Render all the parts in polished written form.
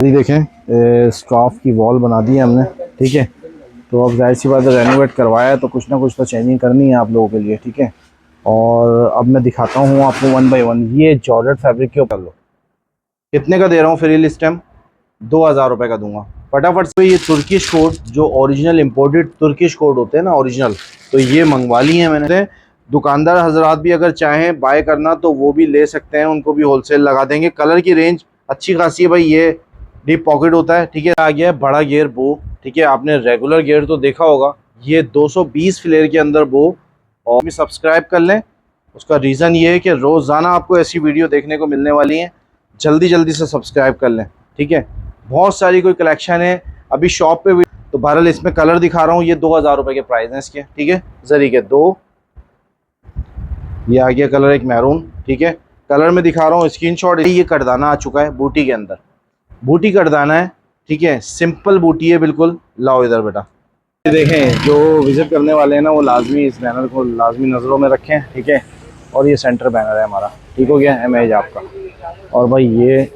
ये देखें स्टॉफ की वॉल बना दी है हमने। ठीक है, तो अब जाहिर सी बात है रेनोवेट करवाया है तो कुछ ना कुछ तो चेंजिंग करनी है आप लोगों के लिए। ठीक है, और अब मैं दिखाता हूँ आपको वन बाय वन। ये जॉर्जेट फैब्रिक के ऊपर लो, कितने का दे रहा हूँ फ्रील इस टाइम? 2,000 रुपये का दूंगा फटाफट से। ये तुर्किश कोट जो ओरिजिनल इंपोर्टेड तुर्किश कोट होते हैं ना ओरिजिनल, तो ये मंगवा लिए हैं मैंने। दुकानदार हजरात भी अगर चाहें बाय करना तो वो भी ले सकते हैं, उनको भी होलसेल लगा देंगे। कलर की रेंज अच्छी खासी है भाई। ये डीप पॉकेट होता है। ठीक है, आ गया है बड़ा गियर बो। ठीक है, आपने रेगुलर गियर तो देखा होगा, ये 220 फ्लेयर के अंदर बो। और भी सब्सक्राइब कर लें, उसका रीज़न ये है कि रोज़ाना आपको ऐसी वीडियो देखने को मिलने वाली हैं। जल्दी जल्दी से सब्सक्राइब कर लें। ठीक है, बहुत सारी कोई कलेक्शन है अभी शॉप पे भी। तो बहरहाल इसमें कलर दिखा रहा हूँ, ये 2,000 रुपये के प्राइस हैं इसके। ठीक है, जरी के दो, ये आ गया कलर एक मैरून। ठीक है, कलर में दिखा रहा हूँ स्क्रीनशॉट। ये करदाना आ चुका है बूटी के अंदर, बूटी करदाना है। ठीक है, सिंपल बूटी है बिल्कुल। लाओ इधर बेटा, ये देखें जो विज़िट करने वाले हैं ना वो लाजमी इस बैनर को लाजमी नज़रों में रखें। ठीक है, और ये सेंटर बैनर है हमारा। ठीक हो गया, इमेज आपका। और भाई ये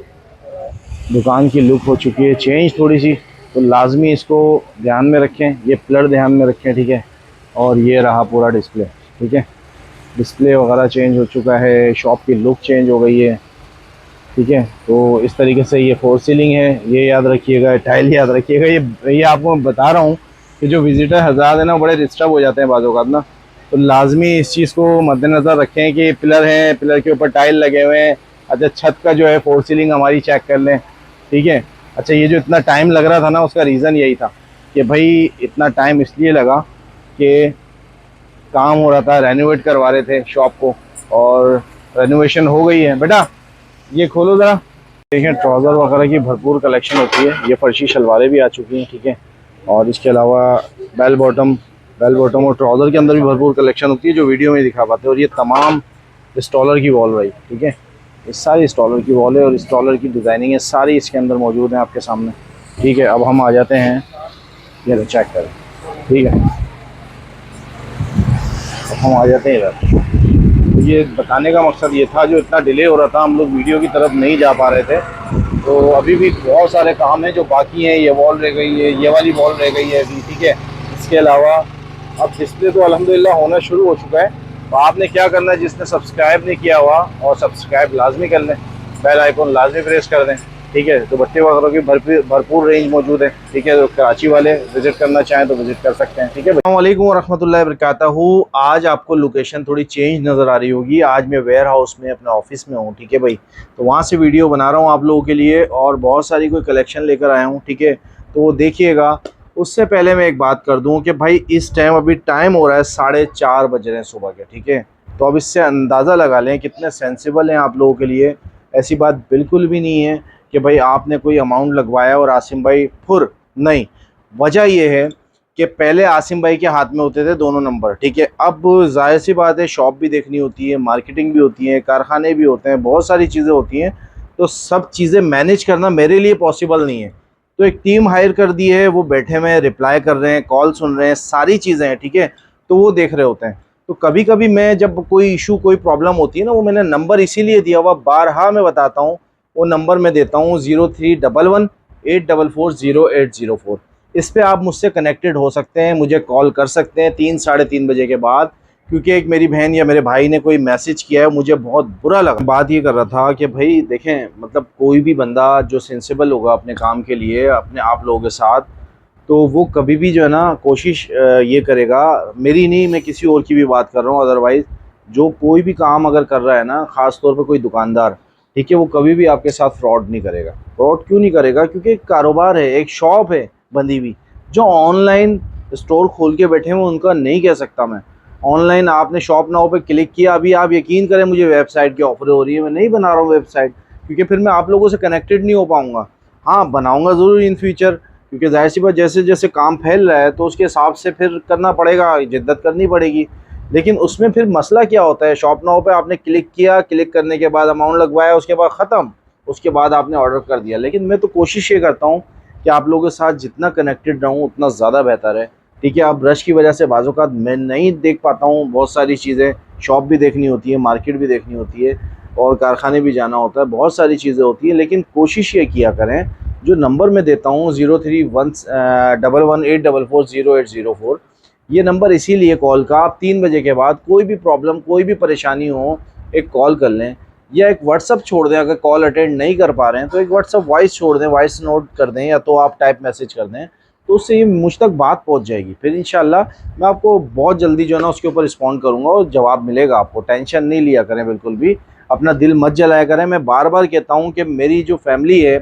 दुकान की लुक हो चुकी है चेंज थोड़ी सी, तो लाजमी इसको ध्यान में रखें, ये प्लर ध्यान में रखें। ठीक है, और ये रहा पूरा डिस्प्ले। ठीक है, डिस्प्ले वगैरह चेंज हो चुका है, शॉप की लुक चेंज हो गई है। ठीक है, तो इस तरीके से ये फोर सीलिंग है, ये याद रखिएगा। टाइल याद रखिएगा। ये आपको मैं बता रहा हूँ कि जो विजिटर हज़रात है ना बड़े डिस्टर्ब हो जाते हैं बाज़ औक़ात ना, तो लाजमी इस चीज़ को मद्देनज़र रखें कि पिलर हैं, पिलर के ऊपर टाइल लगे हुए हैं। अच्छा, छत का जो है फोर सीलिंग हमारी चेक कर लें। ठीक है, अच्छा ये जो इतना टाइम लग रहा था ना उसका रीज़न यही था कि भाई इतना टाइम इसलिए लगा कि काम हो रहा था, रेनोवेट करवा रहे थे शॉप को, और रेनोवेशन हो गई है। बेटा ये खोलो ज़रा। देखें ट्राउज़र वगैरह की भरपूर कलेक्शन होती है। ये फर्शी शलवारें भी आ चुकी हैं। ठीक है, और इसके अलावा बेल बॉटम और ट्राउज़र के अंदर भी भरपूर कलेक्शन होती है जो वीडियो में दिखा पाते हैं। और ये तमाम स्टॉलर की वॉल भाई। ठीक है, ये सारी स्टॉलर की वॉल है और स्टॉलर की डिज़ाइनिंग है, सारी इसके अंदर मौजूद हैं आपके सामने। ठीक है, अब हम आ जाते हैं, ये चेक करें। ठीक है, अब हम आ जाते हैं इधर। तो ये बताने का मकसद ये था, जो इतना डिले हो रहा था हम लोग वीडियो की तरफ नहीं जा पा रहे थे, तो अभी भी बहुत सारे काम हैं जो बाकी हैं। ये वॉल रह गई है, ये वाली वॉल रह गई है अभी। ठीक है, इसके अलावा अब डिस्प्ले तो अल्हम्दुलिल्लाह होना शुरू हो चुका है। तो आपने क्या करना है, जिसने सब्सक्राइब नहीं किया हुआ और सब्सक्राइब लाजमी कर लें, बेल आइकन लाजमी प्रेस कर दें। ठीक है, तो दुपट्टे वगैरह की भरपूर रेंज मौजूद है। ठीक है, तो कराची वाले विज़िट करना चाहें तो विज़िट कर सकते हैं। ठीक है, अस्सलाम वालेकुम वरहमतुल्लाहि वबरकातुहू। आज आपको लोकेशन थोड़ी चेंज नज़र आ रही होगी। आज मैं वेयर हाउस में अपने ऑफिस में हूँ। ठीक है भाई, तो वहाँ से वीडियो बना रहा हूँ आप लोगों के लिए, और बहुत सारी कोई कलेक्शन लेकर आया हूँ। ठीक है, तो वो देखिएगा। उससे पहले मैं एक बात कर दूँ कि भाई इस टाइम अभी टाइम हो रहा है 4:30 बज रहे हैं सुबह के। ठीक है, तो अब इससे अंदाज़ा लगा लें कितने सेंसिबल हैं आप लोगों के लिए। ऐसी बात बिल्कुल भी नहीं है कि भाई आपने कोई अमाउंट लगवाया और आसिम भाई फुर नहीं। वजह यह है कि पहले आसिम भाई के हाथ में होते थे दोनों नंबर। ठीक है, अब जाहिर सी बात है शॉप भी देखनी होती है, मार्केटिंग भी होती है, कारखाने भी होते हैं, बहुत सारी चीज़ें होती हैं। तो सब चीज़ें मैनेज करना मेरे लिए पॉसिबल नहीं है। तो एक टीम हायर कर दी है, वो बैठे हुए हैं, रिप्लाई कर रहे हैं, कॉल सुन रहे हैं, सारी चीज़ें हैं। ठीक है, तो वो देख रहे होते हैं। तो कभी कभी मैं जब कोई इशू कोई प्रॉब्लम होती है ना, वो मैंने नंबर इसीलिए दिया हुआ, बारहा मैं बताता हूँ, वो नंबर मैं देता हूँ 031184400804। इस पे आप मुझसे कनेक्टेड हो सकते हैं, मुझे कॉल कर सकते हैं 3 साढ़े 3 बजे के बाद। क्योंकि एक मेरी बहन या मेरे भाई ने कोई मैसेज किया है, मुझे बहुत बुरा लगा। बात ये कर रहा था कि भाई देखें, मतलब कोई भी बंदा जो सेंसिबल होगा अपने काम के लिए अपने आप लोगों के साथ, तो वो कभी भी जो है ना कोशिश ये करेगा, मेरी नहीं मैं किसी और की भी बात कर रहा हूँ, अदरवाइज़ जो कोई भी काम अगर कर रहा है ना, ख़ास तौर पे कोई दुकानदार, ठीक है, वो कभी भी आपके साथ फ्रॉड नहीं करेगा। फ्रॉड क्यों नहीं करेगा? क्योंकि एक कारोबार है, एक शॉप है बंदी हुई। जो ऑनलाइन स्टोर खोल के बैठे हैं उनका नहीं कह सकता मैं। ऑनलाइन आपने शॉप नाउ पे क्लिक किया, अभी आप यकीन करें मुझे वेबसाइट की ऑफर हो रही है, मैं नहीं बना रहा हूँ वेबसाइट, क्योंकि फिर मैं आप लोगों से कनेक्टेड नहीं हो पाऊँगा। हाँ, बनाऊँगा ज़रूर इन फ्यूचर, क्योंकि ज़ाहिर सी बात जैसे जैसे काम फैल रहा है तो उसके हिसाब से फिर करना पड़ेगा, जिद्दत करनी पड़ेगी। लेकिन उसमें फिर मसला क्या होता है, शॉप नाउ पे आपने क्लिक किया, क्लिक करने के बाद अमाउंट लगवाया, उसके बाद ख़त्म, उसके बाद आपने ऑर्डर कर दिया। लेकिन मैं तो कोशिश ये करता हूँ कि आप लोगों के साथ जितना कनेक्टेड रहूँ उतना ज़्यादा बेहतर है। ठीक है, अब रश की वजह से बाज़ औक़ात मैं नहीं देख पाता हूँ बहुत सारी चीज़ें, शॉप भी देखनी होती है, मार्केट भी देखनी होती है, और कारखाने भी जाना होता है, बहुत सारी चीज़ें होती हैं। लेकिन कोशिश ये किया करें जो नंबर मैं देता हूँ 031118440804, ये नंबर इसीलिए कॉल का, आप 3 बजे के बाद कोई भी प्रॉब्लम कोई भी परेशानी हो एक कॉल कर लें या एक व्हाट्सअप छोड़ दें। अगर कॉल अटेंड नहीं कर पा रहे हैं तो एक व्हाट्सअप वॉइस छोड़ दें, वॉइस नोट कर दें, या तो आप टाइप मैसेज कर दें, तो उससे ये मुझ तक बात पहुंच जाएगी। फिर इंशाल्लाह मैं आपको बहुत जल्दी जो है ना उसके ऊपर रिस्पॉन्ड करूँगा और जवाब मिलेगा आपको। टेंशन नहीं लिया करें बिल्कुल भी, अपना दिल मत जलाया करें। मैं बार बार कहता हूँ कि मेरी जो फैमिली है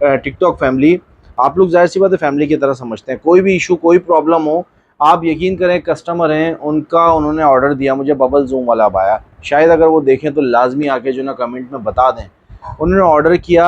टिकटॉक फैमिली, आप लोग जाहिर सी बात है फैमिली की तरह समझते हैं। कोई भी इशू कोई प्रॉब्लम हो, आप यकीन करें कस्टमर हैं उनका, उन्होंने ऑर्डर दिया मुझे बबल जूम वाला बाया, शायद अगर वो देखें तो लाजमी आके जो ना कमेंट में बता दें। उन्होंने ऑर्डर किया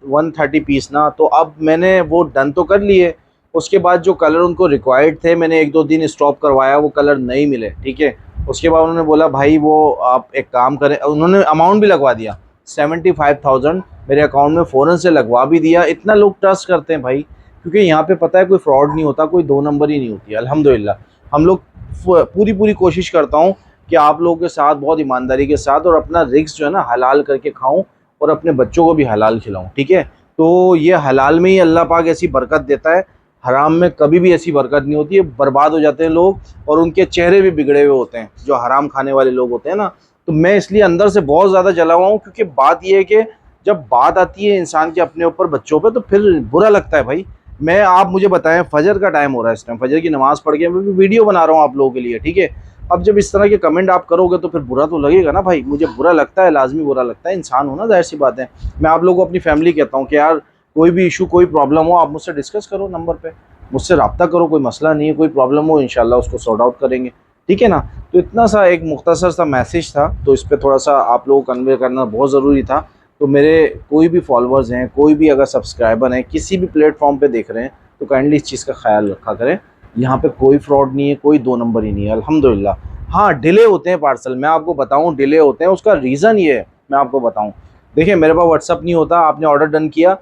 130 पीस ना, तो अब मैंने वो डन तो कर लिए। उसके बाद जो कलर उनको रिक्वायर्ड थे मैंने 1-2 दिन स्टॉप करवाया, वो कलर नहीं मिले, ठीक है। उसके बाद उन्होंने बोला भाई वो आप एक काम करें, उन्होंने अमाउंट भी लगवा दिया 75,000 मेरे अकाउंट में फ़ौरन से लगवा भी दिया। इतना लोग ट्रस्ट करते हैं भाई, क्योंकि यहाँ पे पता है कोई फ्रॉड नहीं होता, कोई 2 नंबर ही नहीं होती है अल्हम्दुलिल्लाह। हम लोग पूरी कोशिश करता हूँ कि आप लोगों के साथ बहुत ईमानदारी के साथ और अपना रिस्क जो है ना हलाल करके खाऊं और अपने बच्चों को भी हलाल खिलाऊं, ठीक है। तो ये हलाल में ही अल्लाह पाक ऐसी बरकत देता है, हराम में कभी भी ऐसी बरकत नहीं होती है, बर्बाद हो जाते हैं लोग और उनके चेहरे भी बिगड़े हुए होते हैं जो हराम खाने वाले लोग होते हैं ना। तो मैं इसलिए अंदर से बहुत ज़्यादा जला हुआ हूँ, क्योंकि बात यह है कि जब बात आती है इंसान के अपने ऊपर बच्चों पे तो फिर बुरा लगता है भाई। मैं, आप मुझे बताएं, फजर का टाइम हो रहा है इस टाइम, फजर की नमाज़ पढ़ के मैं भी वीडियो बना रहा हूँ आप लोगों के लिए, ठीक है। अब जब इस तरह के कमेंट आप करोगे तो फिर बुरा तो लगेगा ना भाई, मुझे बुरा लगता है, लाजमी बुरा लगता है, इंसान हो ना, जाहिर सी बात है। मैं आप लोगों को अपनी फैमिली कहता हूँ कि यार कोई भी इशू कोई प्रॉब्लम हो आप मुझसे डिस्कस करो, नंबर पे मुझसे रब्ता करो, कोई मसला नहीं है, कोई प्रॉब्लम हो इंशाल्लाह उसको सॉर्ट आउट करेंगे, ठीक है ना। तो इतना सा एक मुख्तसर सा मैसेज था, तो इस पर थोड़ा सा आप लोगों को कन्वे करना बहुत ज़रूरी था। तो मेरे कोई भी फॉलोअर्स हैं, कोई भी अगर सब्सक्राइबर हैं, किसी भी प्लेटफॉर्म पे देख रहे हैं, तो काइंडली इस चीज़ का ख्याल रखा करें। यहाँ पे कोई फ्रॉड नहीं है, कोई 2 नंबर ही नहीं है अल्हम्दुलिल्लाह। हाँ, डिले होते हैं पार्सल, मैं आपको बताऊँ डिले होते हैं, उसका रीज़न ये है, मैं आपको बताऊँ। देखिए मेरे पास व्हाट्सअप नहीं होता, आपने ऑर्डर डन किया,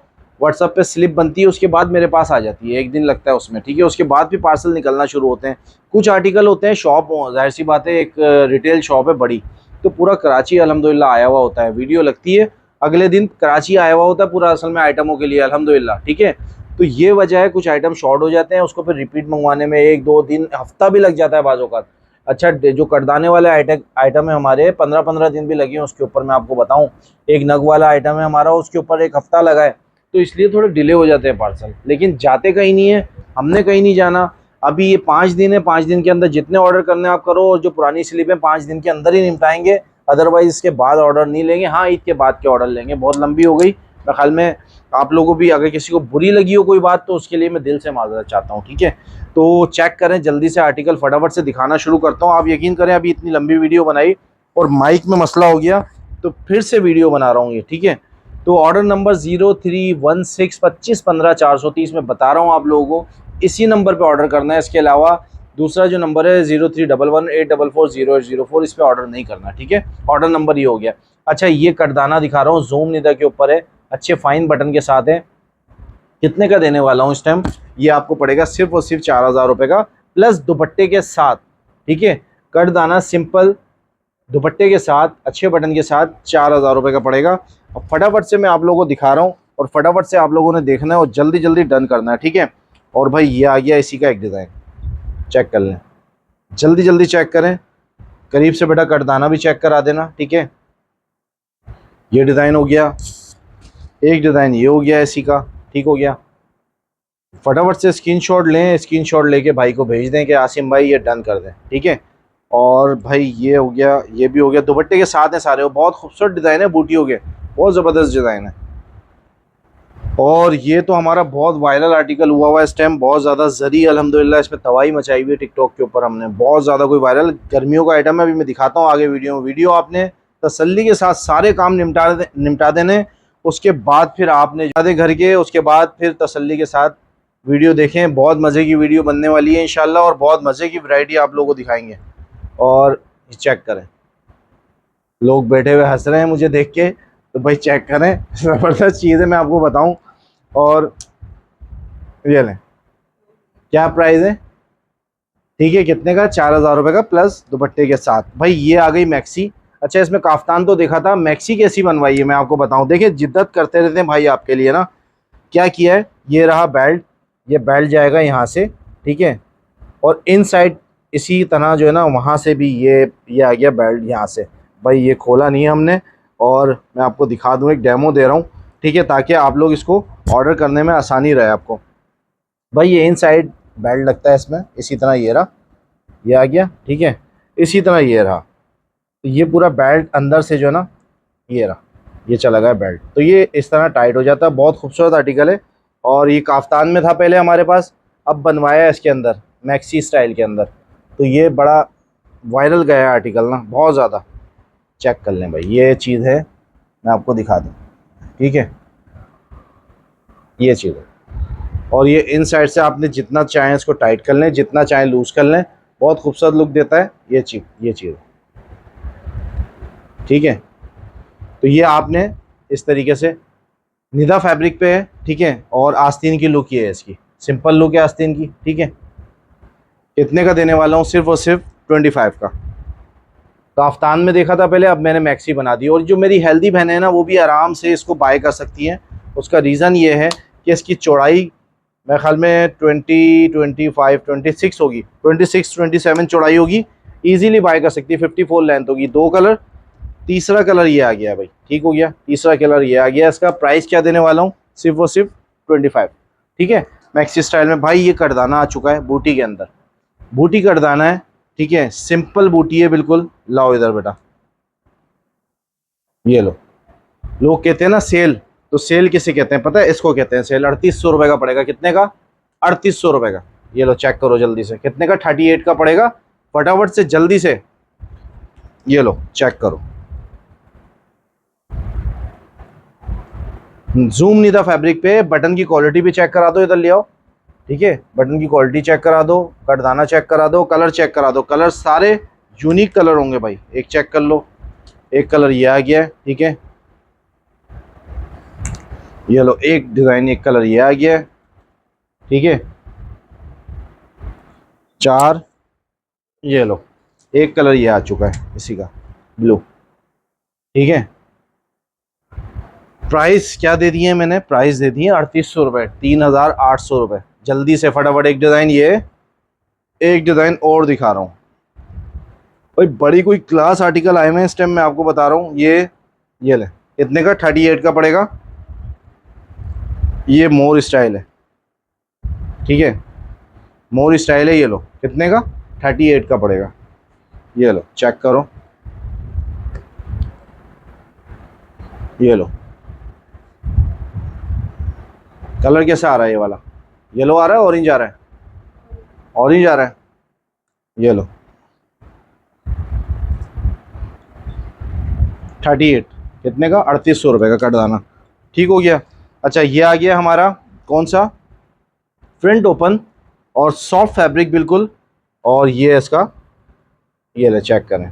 व्हाट्सअप पे स्लिप बनती है, उसके बाद मेरे पास आ जाती है, 1 दिन लगता है उसमें, ठीक है। उसके बाद भी पार्सल निकलना शुरू होते हैं। कुछ आर्टिकल होते हैं शॉप, जाहिर सी बात है एक रिटेल शॉप है बड़ी, तो पूरा कराची अल्हम्दुलिल्लाह आया हुआ होता है, वीडियो लगती है अगले दिन कराची आया हुआ होता है पूरा असल में आइटमों के लिए अल्हम्दुलिल्लाह, ठीक है। तो ये वजह है, कुछ आइटम शॉर्ट हो जाते हैं, उसको फिर रिपीट मंगवाने में 1-2 दिन हफ्ता भी लग जाता है बाज़ औक़ात। अच्छा, जो कटदाने वाले आइटम है हमारे 15-15 दिन भी लगे हैं उसके ऊपर, मैं आपको बताऊं। एक नग वाला आइटम है हमारा, उसके ऊपर 1 हफ्ता लगा है, तो इसलिए थोड़े डिले हो जाते हैं पार्सल, लेकिन जाते कहीं नहीं है, हमने कहीं नहीं जाना। अभी ये 5 दिन है, 5 दिन के अंदर जितने ऑर्डर करने आप करो, और जो पुरानी स्लिप है 5 दिन के अंदर ही निपटाएंगे, अदरवाइज इसके बाद ऑर्डर नहीं लेंगे। हाँ, ईद के बाद के ऑर्डर लेंगे, बहुत लंबी हो गई मेरे ख्याल में। आप लोगों को भी अगर किसी को बुरी लगी हो कोई बात, तो उसके लिए मैं दिल से माजरत चाहता हूँ, ठीक है। तो चेक करें जल्दी से, आर्टिकल फटाफट से दिखाना शुरू करता हूँ। आप यकीन करें अभी इतनी लंबी वीडियो बनाई और माइक में मसला हो गया, तो फिर से वीडियो बना रहा हूँ ये, ठीक है। तो ऑर्डर नंबर 03162515 430 में बता रहा हूँ आप लोगों को, इसी नंबर पे ऑर्डर करना है। इसके अलावा दूसरा जो नंबर है 031118440804, इस पर ऑर्डर नहीं करना, ठीक है। ऑर्डर नंबर ये हो गया। अच्छा, ये कटदाना दिखा रहा हूँ, जूम निदा के ऊपर है, अच्छे फाइन बटन के साथ है। कितने का देने वाला हूँ इस टाइम, ये आपको पड़ेगा सिर्फ और सिर्फ 4,000 रुपये का, प्लस दुपट्टे के साथ, ठीक है। कटदाना सिंपल दुपट्टे के साथ अच्छे बटन के साथ 4,000 रुपये का पड़ेगा। और फटाफट से मैं आप लोगों को दिखा रहा हूँ, और फटाफट से आप लोगों ने देखना है और जल्दी जल्दी डन करना है, ठीक है। और भाई ये आ गया इसी का एक डिज़ाइन, चेक कर लें, जल्दी जल्दी चेक करें, करीब से बेटा कटदाना भी चेक करा देना, ठीक है। ये डिज़ाइन हो गया, एक डिज़ाइन ये हो गया इसी का, ठीक हो गया। फटाफट से स्क्रीनशॉट लें, स्क्रीनशॉट लेके भाई को भेज दें कि आसिम भाई ये डन कर दें, ठीक है। और भाई ये हो गया, ये भी हो गया, दुपट्टे के साथ है सारे, बहुत खूबसूरत डिज़ाइन है, बूटियों के बहुत ज़बरदस्त डिज़ाइन है। और ये तो हमारा बहुत वायरल आर्टिकल हुआ हुआ है इस टाइम, बहुत ज़्यादा जरी अल्हम्दुलिल्लाह इसमें तबाही मचाई हुई है टिकटॉक के ऊपर हमने, बहुत ज़्यादा कोई वायरल गर्मियों का आइटम है। अभी मैं दिखाता हूँ आगे वीडियो में, वीडियो आपने तसल्ली के साथ सारे काम निपटा देने, उसके बाद फिर आपने ज़्यादा घर के, उसके बाद फिर तसल्ली के साथ वीडियो देखें। बहुत मज़े की वीडियो बनने वाली है इंशाल्लाह, और बहुत मज़े की वैरायटी आप लोगों को दिखाएंगे। और चेक करें, लोग बैठे हुए हंस रहे हैं मुझे देख के, तो भाई चेक करें, ज़बरदस्त चीज़ है मैं आपको बताऊं। और ये लें, क्या प्राइस है, ठीक है, कितने का, 4,000 रुपये का प्लस दुपट्टे के साथ। भाई ये आ गई मैक्सी। अच्छा, इसमें काफ्तान तो देखा था, मैक्सी कैसी बनवाई है मैं आपको बताऊं। देखिए जिद्दत करते रहते हैं भाई आपके लिए ना, क्या किया है, ये रहा बेल्ट, ये बेल्ट जाएगा यहाँ से, ठीक है, और इन साइड इसी तरह जो है ना वहाँ से भी ये आ गया बेल्ट यहाँ से। भाई ये खोला नहीं है हमने, और मैं आपको दिखा दूँ, एक डेमो दे रहा हूँ, ठीक है, ताकि आप लोग इसको ऑर्डर करने में आसानी रहे आपको। भाई ये इन साइड बेल्ट लगता है इसमें, इसी तरह ये रहा, ये आ गया, ठीक है, इसी तरह ये रहा, तो ये पूरा बेल्ट अंदर से जो है ना, ये रहा, ये चला गया बेल्ट, तो ये इस तरह टाइट हो जाता है। बहुत खूबसूरत आर्टिकल है, और ये काफ्तान में था पहले हमारे पास, अब बनवाया है इसके अंदर मैक्सी स्टाइल के अंदर, तो ये बड़ा वायरल गया है आर्टिकल ना, बहुत ज़्यादा। चेक कर लें भाई, ये चीज़ है, मैं आपको दिखा दूँ, ठीक है, ये चीज़ है, और ये इन साइड से आपने जितना चाहें इसको टाइट कर लें, जितना चाहें लूज़ कर लें, बहुत खूबसूरत लुक देता है ये चीज़, ठीक है। तो ये आपने इस तरीके से निदा फैब्रिक पे है, ठीक है, और आस्तीन की लुक ये है, इसकी सिंपल लुक है आस्तीन की, ठीक है। कितने का देने वाला हूँ, सिर्फ और सिर्फ 25 का। काफ्तान में देखा था पहले, अब मैंने मैक्सी बना दी, और जो मेरी हेल्दी बहनें हैं ना वो भी आराम से इसको बाय कर सकती हैं। उसका रीज़न ये है कि इसकी चौड़ाई मेरे ख्याल में 20, 25, 26 होगी, 26, 27 चौड़ाई होगी, ईजीली बाय कर सकती है। 54 लेंथ होगी, 2 कलर, तीसरा कलर ये आ गया भाई, ठीक हो गया, तीसरा कलर ये आ गया। इसका प्राइस क्या देने वाला हूँ, सिर्फ और सिर्फ 25, ठीक है। मैक्सी स्टाइल में भाई ये करदाना आ चुका है बूटी के अंदर, बूटी करदाना है, ठीक है, सिंपल बूटी है बिल्कुल। लाओ इधर बेटा, ये लो। लोग कहते हैं ना सेल, तो सेल किसे कहते हैं पता है, इसको कहते हैं सेल। 3800 रुपये का पड़ेगा, कितने का, 3800 रुपये का। ये लो चेक करो जल्दी से, कितने का, 38 का पड़ेगा, फटाफट से जल्दी से ये लो चेक करो। जूम नहीं था फैब्रिक पे, बटन की क्वालिटी भी चेक करा दो, इधर ले आओ, ठीक है, बटन की क्वालिटी चेक करा दो, कटदाना चेक करा दो, कलर चेक करा दो, कलर सारे यूनिक कलर होंगे भाई, एक चेक कर लो, एक कलर ये आ गया है, ठीक है, ये लो एक डिज़ाइन, एक कलर ये आ गया है, ठीक है, 4, ये लो एक कलर ये आ चुका है इसी का, ब्लू, ठीक है। प्राइस क्या दे दिए मैंने, प्राइस दे दिए 3800 रुपये, 3800 रुपये। जल्दी से फटाफट एक डिज़ाइन ये, एक डिज़ाइन और दिखा रहा हूँ भाई, बड़ी कोई क्लास आर्टिकल आए हुए हैं इस टाइम, मैं आपको बता रहा हूँ। ये ले, कितने का, 38 का पड़ेगा। ये मोर स्टाइल है, ठीक है, मोर स्टाइल है, ये लो कितने का, 38 का पड़ेगा। ये लो चेक करो, ये लो कलर कैसा आ रहा है, ये वाला येलो आ रहा है, ऑरेंज आ रहा है, ऑरेंज आ रहा है, ये लो 38, कितने का, 3800 रुपये का कटदाना, ठीक हो गया। अच्छा ये आ गया हमारा कौन सा, फ्रंट ओपन और सॉफ्ट फैब्रिक बिल्कुल, और ये इसका, ये ले चेक करें,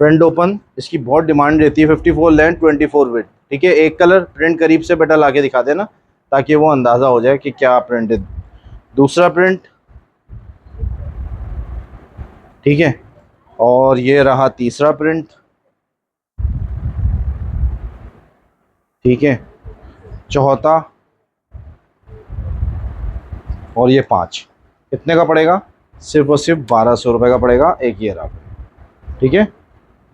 फ्रंट ओपन, इसकी बहुत डिमांड रहती है। 54 लेंथ, 24 विड्थ, ठीक है। एक कलर प्रिंट करीब से बेटा ला के दिखा देना, ताकि वो अंदाज़ा हो जाए कि क्या प्रिंट है। दूसरा प्रिंट, ठीक है, और ये रहा तीसरा प्रिंट, ठीक है, चौथा, और ये 5, कितने का पड़ेगा, सिर्फ और सिर्फ 1200 रुपये का पड़ेगा। एक ये रहा, ठीक है,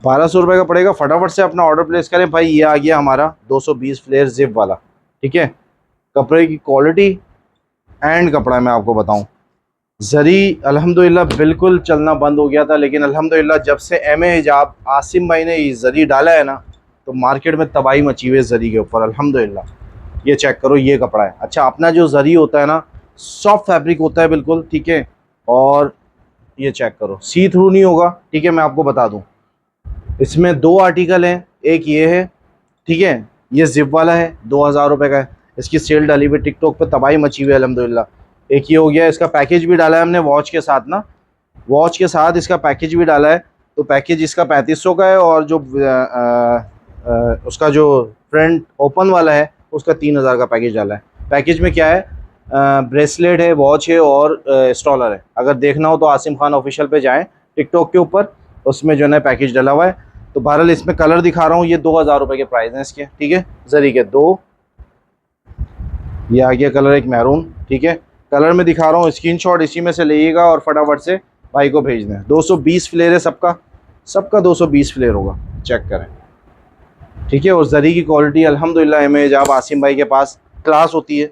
1200 रुपये का पड़ेगा। फटाफट से अपना ऑर्डर प्लेस करें भाई। ये आ गया हमारा 220 फ्लेयर जिप वाला, ठीक है। कपड़े की क्वालिटी एंड कपड़ा मैं आपको बताऊं, जरी अल्हम्दुलिल्लाह बिल्कुल चलना बंद हो गया था, लेकिन अल्हम्दुलिल्लाह जब से एम.ए. हिजाब आसिम भाई ने ये जरी डाला है ना, तो मार्केट में तबाही मची हुई है जरी के ऊपर अल्हम्दुलिल्लाह। ये चेक करो, ये कपड़ा है। अच्छा, अपना जो जरी होता है ना, सॉफ्ट फैब्रिक होता है बिल्कुल, ठीक है, और ये चेक करो, सी थ्रू नहीं होगा, ठीक है। मैं आपको बता दूं, इसमें 2 आर्टिकल हैं, एक ये है, ठीक है, ये जिप वाला है, 2000 रुपये का है। इसकी सेल डाली हुई टिकटॉक पे, तबाही मची हुई है अल्हम्दुलिल्लाह। एक ये हो गया, इसका पैकेज भी डाला है हमने वॉच के साथ ना, वॉच के साथ इसका पैकेज भी डाला है। तो पैकेज इसका 3500 का है, और जो उसका जो फ्रंट ओपन वाला है उसका 3000 का पैकेज डाला है। पैकेज में क्या है, ब्रेसलेट है, वॉच है, और स्टॉलर है। अगर देखना हो तो आसिम खान ऑफिशियल पे जाएं टिकटॉक के ऊपर, उसमें जो है पैकेज डला हुआ है। तो बहरहाल इसमें कलर दिखा रहा हूँ, ये 2000 रुपये के प्राइस हैं इसके, ठीक है। जरी के 2, ये आ गया कलर एक मैरून, ठीक है। कलर में दिखा रहा हूँ, स्क्रीनशॉट इसी में से लीजिएगा और फटाफट से भाई को भेज दें। 220 फ्लेयर है सबका, सबका 220 फ्लेयर होगा, चेक करें, ठीक है। और जरी की क्वालिटी अल्हम्दुलिल्लाह इमेज आप आसिम भाई के पास क्लास होती है,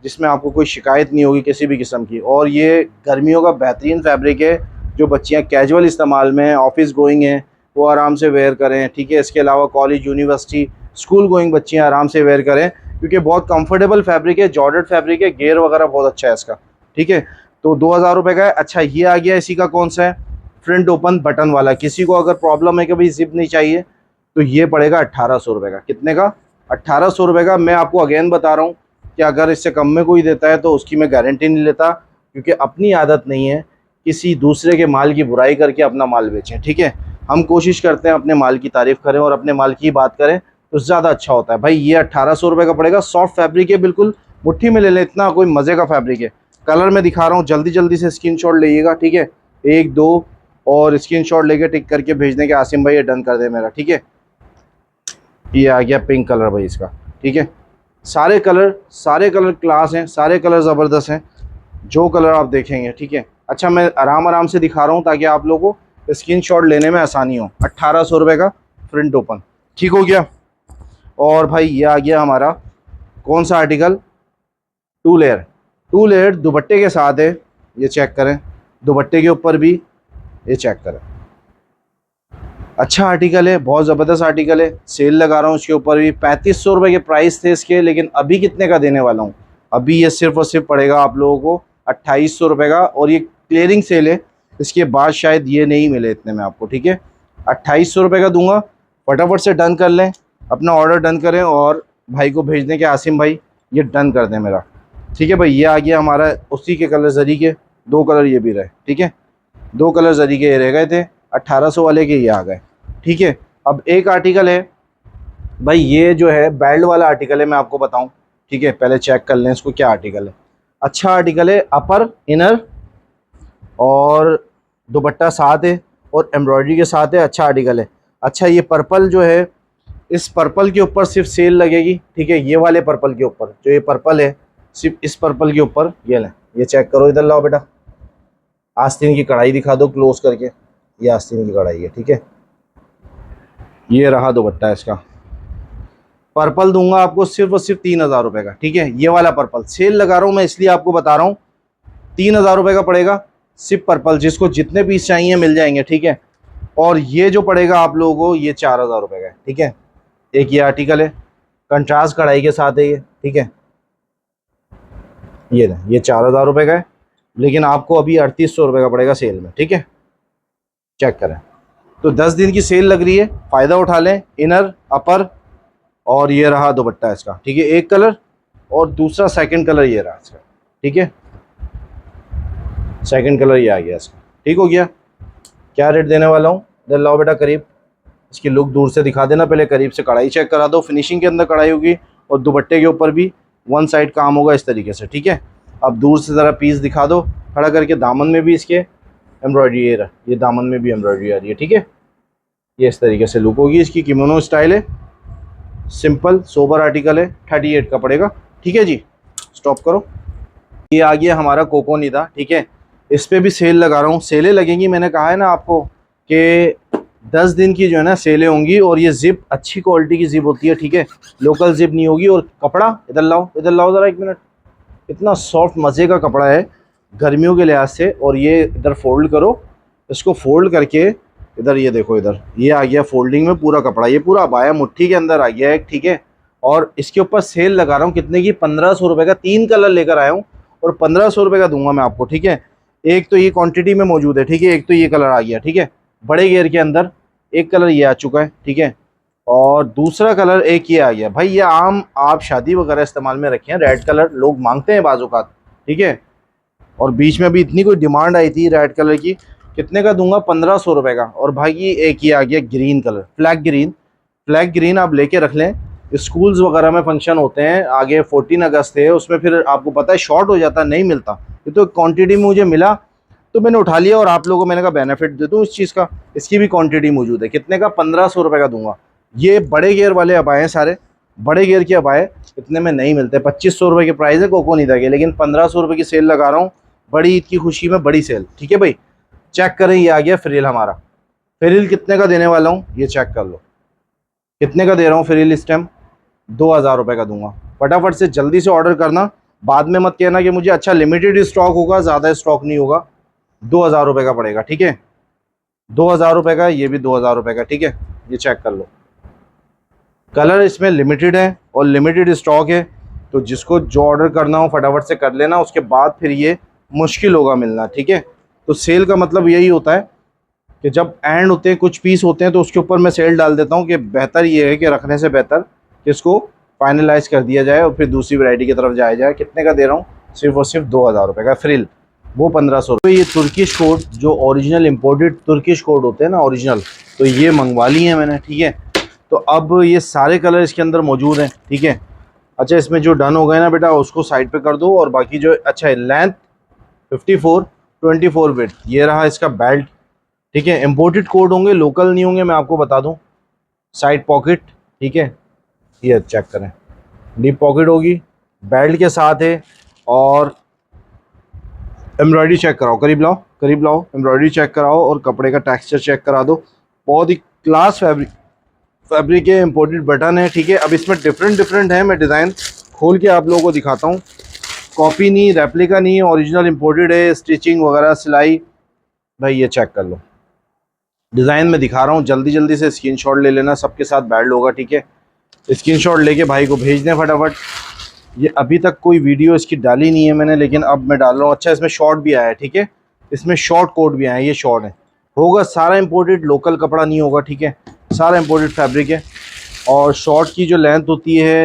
जिसमें आपको कोई शिकायत नहीं होगी किसी भी किस्म की। और ये गर्मियों का बेहतरीन फैब्रिक है, जो बच्चियाँ कैजुअल इस्तेमाल में, ऑफिस गोइंग हैं, वो आराम से वेयर करें, ठीक है। इसके अलावा कॉलेज, यूनिवर्सिटी, स्कूल गोइंग बच्चियाँ आराम से वेयर करें, क्योंकि बहुत कंफर्टेबल फैब्रिक है, जॉर्जेट फैब्रिक है, गेयर वगैरह बहुत अच्छा है इसका, ठीक है। तो 2000 रुपये का है। अच्छा ये आ गया, इसी का कौन सा है, फ्रंट ओपन बटन वाला। किसी को अगर प्रॉब्लम है कि भाई जिप नहीं चाहिए, तो ये पड़ेगा 1800 रुपये का। कितने का? 1800 रुपये का। मैं आपको अगेन बता रहा हूँ कि अगर इससे कम में कोई देता है तो उसकी मैं गारंटी नहीं लेता, क्योंकि अपनी आदत नहीं है किसी दूसरे के माल की बुराई करके अपना माल बेचें, ठीक है। हम कोशिश करते हैं अपने माल की तारीफ़ करें और अपने माल की बात करें, तो ज़्यादा अच्छा होता है। भाई ये 1800 रुपये का पड़ेगा। सॉफ्ट फैब्रिक है, बिल्कुल मुट्ठी में ले लें, इतना कोई मज़े का फैब्रिक है। कलर में दिखा रहा हूँ, जल्दी जल्दी से स्क्रीनशॉट लीजिएगा, ठीक है। 1 2 और स्क्रीनशॉट लेके टिक करके भेजने के आसिम भाई ये डन कर दे मेरा, ठीक है। ये आ गया पिंक कलर भाई इसका, ठीक है। सारे कलर क्लास हैं, सारे कलर ज़बरदस्त हैं, जो कलर आप देखेंगे, ठीक है। अच्छा मैं आराम आराम से दिखा रहा हूँ ताकि आप लोगों को स्क्रीनशॉट लेने में आसानी हो। 1800 रुपये का फ्रंट ओपन, ठीक हो गया। और भाई ये आ गया हमारा कौन सा आर्टिकल, 2 लेयर दुपट्टे के साथ है, ये चेक करें। दुपट्टे के ऊपर भी ये चेक करें, अच्छा आर्टिकल है, बहुत ज़बरदस्त आर्टिकल है। सेल लगा रहा हूँ इसके ऊपर भी। 3500 रुपये के प्राइस थे इसके, लेकिन अभी कितने का देने वाला हूँ, अभी ये सिर्फ और सिर्फ पड़ेगा आप लोगों को 2800 रुपये का। और ये क्लियरिंग सेल है, इसके बाद शायद ये नहीं मिले इतने में आपको, ठीक है। 2800 रुपये का दूंगा। फटाफट से डन कर लें, अपना ऑर्डर डन करें और भाई को भेज दें कि आसिम भाई ये डन कर दें मेरा, ठीक है भाई। ये आ गया हमारा उसी के कलर जरी के, 2 कलर ये भी रहे, ठीक है। 2 कलर जरी के ये रह गए थे, 1800 वाले के ये आ गए, ठीक है। अब एक आर्टिकल है भाई, ये जो है बेल्ट वाला आर्टिकल है, मैं आपको बताऊं, ठीक है। पहले चेक कर लें इसको क्या आर्टिकल है। अच्छा आर्टिकल है, अपर इनर और दुपट्टा साथ है और एम्ब्रॉयडरी के साथ है, अच्छा आर्टिकल है। अच्छा ये पर्पल जो है, इस पर्पल के ऊपर सिर्फ सेल लगेगी, ठीक है। ये वाले पर्पल के ऊपर, जो ये पर्पल है, सिर्फ इस पर्पल के ऊपर ये लें। ये चेक करो, इधर लाओ बेटा, आस्तीन की कढ़ाई दिखा दो क्लोज करके, ये आस्तीन की कढ़ाई है, ठीक है। ये रहा दुपट्टा इसका। पर्पल दूंगा आपको सिर्फ और सिर्फ 3000 रुपये का, ठीक है। ये वाला पर्पल सेल लगा रहा हूँ मैं, इसलिए आपको बता रहा हूँ, 3000 रुपये का पड़ेगा सिर्फ पर्पल। जिसको जितने पीस चाहिए मिल जाएंगे, ठीक है। और ये जो पड़ेगा आप लोगों को, ये 4000 रुपये का है, ठीक है। एक ये आर्टिकल है, कंट्रास्ट कढ़ाई के साथ है ये, ठीक है। ये 4000 रुपये का है, लेकिन आपको अभी 3800 रुपये का पड़ेगा सेल में, ठीक है। चेक करें। तो 10 दिन की सेल लग रही है, फ़ायदा उठा लें। इनर, अपर और ये रहा दुपट्टा इसका, ठीक है। एक कलर और दूसरा सेकंड कलर ये रहा इसका, ठीक है। सेकंड कलर ये आ गया इसका, ठीक हो गया। क्या रेट देने वाला हूँ, इधर लाओ बेटा करीब, इसकी लुक दूर से दिखा देना, पहले करीब से कढ़ाई चेक करा दो। फिनिशिंग के अंदर कढ़ाई होगी और दुपट्टे के ऊपर भी वन साइड काम होगा इस तरीके से, ठीक है। अब दूर से ज़रा पीस दिखा दो खड़ा करके। दामन में भी इसके एम्ब्रॉयडरी, ये दामन में भी एम्ब्रॉयडरी आ रही है, ठीक है। ये इस तरीके से लुक होगी इसकी। किमोनो स्टाइल है, सिंपल सोबर आर्टिकल है, 38 का पड़ेगा, ठीक है जी। स्टॉप करो। ये आ गया हमारा कोको निदा, ठीक है। इस पर भी सेल लगा रहा हूँ, सेलें लगेंगी, मैंने कहा है ना आपको कि 10 दिन की जो है ना सेलें होंगी। और ये ज़िप अच्छी क्वालिटी की ज़िप होती है, ठीक है, लोकल ज़िप नहीं होगी। और कपड़ा इधर लाओ ज़रा 1 मिनट, इतना सॉफ्ट मज़े का कपड़ा है गर्मियों के लिहाज से। और ये इधर फोल्ड करो, इसको फोल्ड करके इधर ये देखो, इधर ये आ गया फोल्डिंग में पूरा कपड़ा, ये पूरा अबाया मुट्ठी के अंदर आ गया है, ठीक है। और इसके ऊपर सेल लगा रहा हूँ कितने की, 1500 रुपये का। 3 कलर लेकर आया हूँ और 1500 रुपये का दूंगा मैं आपको, ठीक है। एक तो ये क्वांटिटी में मौजूद है, ठीक है। एक तो ये कलर आ गया, ठीक है, बड़े घेर के अंदर एक कलर ये आ चुका है, ठीक है। और दूसरा कलर एक ये आ गया। भाई ये आम आप शादी वगैरह इस्तेमाल में रखें, रेड कलर लोग मांगते हैं बाज़-औक़ात, ठीक है। और बीच में अभी इतनी कोई डिमांड आई थी रेड कलर की, कितने का दूंगा, 1500 रुपये का। और भाई ये एक ही आ गया ग्रीन कलर, फ्लैग ग्रीन आप लेके रख लें। स्कूल्स वगैरह में फंक्शन होते हैं, आगे 14 अगस्त है, उसमें फिर आपको पता है शॉर्ट हो जाता है, नहीं मिलता। ये तो क्वांटिटी में मुझे मिला तो मैंने उठा लिया और आप लोगों को मैंने कहा बेनिफिट दे दूँ इस चीज़ का। इसकी भी क्वांटिटी मौजूद है, कितने का, 1500 रुपये का दूंगा। ये बड़े घेर वाले अबाए हैं सारे, बड़े गियर के अबाए इतने में नहीं मिलते। 2500 रुपये के प्राइस है कोकोनीदा के, लेकिन 1500 रुपये की सेल लगा रहा हूँ बड़ी ईद की खुशी में, बड़ी सेल। ठीक है भाई, चेक करें, ये आ गया फ्रिल हमारा। फ्रिल कितने का देने वाला हूँ ये चेक कर लो, कितने का दे रहा हूँ फ्रिल इस टाइम, 2000 रुपये का दूंगा। फटाफट से जल्दी से ऑर्डर करना, बाद में मत कहना कि मुझे अच्छा लिमिटेड स्टॉक होगा, ज़्यादा स्टॉक नहीं होगा। 2000 रुपये का पड़ेगा, ठीक है, 2000 रुपये का, ये भी 2000 रुपये का। ठीक है, ये चेक कर लो, कलर इसमें लिमिटेड है और लिमिटेड स्टॉक है, तो जिसको जो ऑर्डर करना हो फटाफट से कर लेना, उसके बाद फिर ये मुश्किल होगा मिलना। ठीक है, तो सेल का मतलब यही होता है कि जब एंड होते हैं, कुछ पीस होते हैं, तो उसके ऊपर मैं सेल डाल देता हूँ कि बेहतर ये है कि रखने से बेहतर कि इसको फाइनलाइज कर दिया जाए और फिर दूसरी वैरायटी की तरफ जाया जाए। कितने का दे रहा हूँ, सिर्फ और सिर्फ 2000 रुपये का फ्रिल, वो 1500 रुपये। ये तुर्किश कोड, जो ओरिजिनल इम्पोर्टेड तुर्किश कोड होते हैं ना ओरिजिनल, तो ये मंगवा ली है मैंने। ठीक है, तो अब ये सारे कलर इसके अंदर मौजूद हैं। ठीक है, अच्छा इसमें जो डन हो गए ना बेटा, उसको साइड पे कर दो, और बाकी जो अच्छा है, लेंथ 54, 24 बिट, ये रहा इसका बेल्ट। ठीक है, इम्पोर्टेड कोड होंगे, लोकल नहीं होंगे, मैं आपको बता दूं। साइड पॉकेट, ठीक है, ये चेक करें, डीप पॉकेट होगी, बेल्ट के साथ है, और एम्ब्रॉयडरी चेक कराओ, करीब लाओ, करीब लाओ, एम्ब्रॉयडरी चेक कराओ और कपड़े का टेक्सचर चेक करा दो। बहुत ही क्लास फैब्रिक है, इम्पोर्टेड बटन है। ठीक है, अब इसमें डिफरेंट है, मैं डिज़ाइन खोल के आप लोगों को दिखाता हूँ। कॉपी नहीं, रेप्लिका नहीं, ओरिजिनल इम्पोर्टेड है, स्टिचिंग वगैरह सिलाई, भाई ये चेक कर लो। डिज़ाइन में दिखा रहा हूँ, जल्दी जल्दी से स्क्रीनशॉट ले लेना, सबके साथ बेल्ट होगा। ठीक है, स्क्रीनशॉट लेके भाई को भेज दें फटाफट। ये अभी तक कोई वीडियो इसकी डाली नहीं है मैंने, लेकिन अब मैं डाल रहा हूँ। अच्छा इसमें शॉर्ट भी आया है, ठीक है, इसमें शॉर्ट कोट भी आया है, ये शॉर्ट है, होगा सारा इम्पोर्टेड, लोकल कपड़ा नहीं होगा। ठीक है, सारा इम्पोर्टेड फैब्रिक है। और शॉर्ट की जो लेंथ होती है,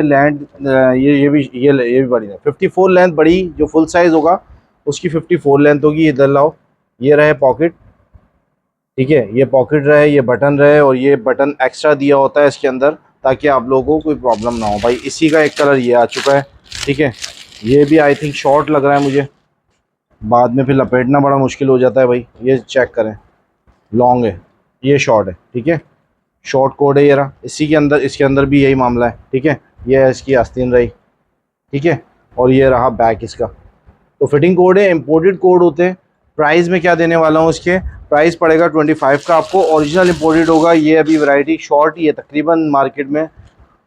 ये भी बड़ी है, 54 लेंथ बड़ी, जो फुल साइज़ होगा उसकी 54 लेंथ होगी। इधर लाओ, ये रहे पॉकेट, ठीक है, ये पॉकेट रहे, ये बटन रहे, और ये बटन एक्स्ट्रा दिया होता है इसके अंदर ताकि आप लोगों को कोई प्रॉब्लम ना हो। भाई इसी का एक कलर ये आ चुका है। ठीक है, ये भी आई थिंक शॉर्ट लग रहा है मुझे, बाद में फिर लपेटना बड़ा मुश्किल हो जाता है। भाई ये चेक करें, लॉन्ग है, ये शॉर्ट है। ठीक है, शॉर्ट कोड है ये रहा, इसी के अंदर, इसके अंदर भी यही मामला है। ठीक है, ये है इसकी आस्तीन रही। ठीक है, और ये रहा बैक इसका, तो फिटिंग कोड है, इम्पोर्टेड कोड होते हैं। प्राइस में क्या देने वाला हूँ, इसके प्राइस पड़ेगा 25 का आपको, ओरिजिनल इम्पोर्टेड होगा। ये अभी वैरायटी शॉर्ट ही है तकरीबन मार्केट में,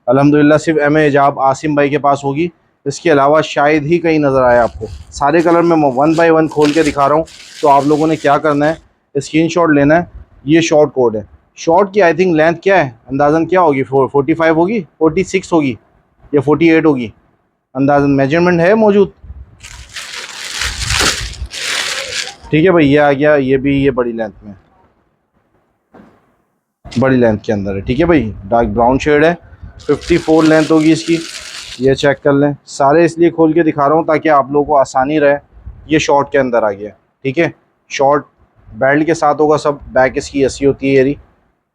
अल्हम्दुलिल्लाह सिर्फ एम एजाब आसिम भाई के पास होगी, इसके अलावा शायद ही कहीं नज़र आए आपको। सारे कलर मैं 1 बाय 1 खोल के दिखा रहा हूँ, तो आप लोगों ने क्या करना है, स्क्रीनशॉट लेना है। ये शॉर्ट कोड है, शॉर्ट की आई थिंक लेंथ क्या है, अंदाज़न क्या होगी, 45 होगी, 46 होगी, या 48 होगी, अंदाज़न मेजरमेंट है मौजूद। ठीक है भाई, ये आ गया, ये भी ये बड़ी लेंथ में, बड़ी लेंथ के अंदर है। ठीक है भाई, डार्क ब्राउन शेड है, 54 लेंथ होगी इसकी, ये चेक कर लें। सारे इसलिए खोल के दिखा रहा हूँ ताकि आप लोगों को आसानी रहे। ये शॉर्ट के अंदर आ गया। ठीक है, शॉर्ट बेल्ट के साथ होगा सब, बैक इसकी ऐसी होती है येरी,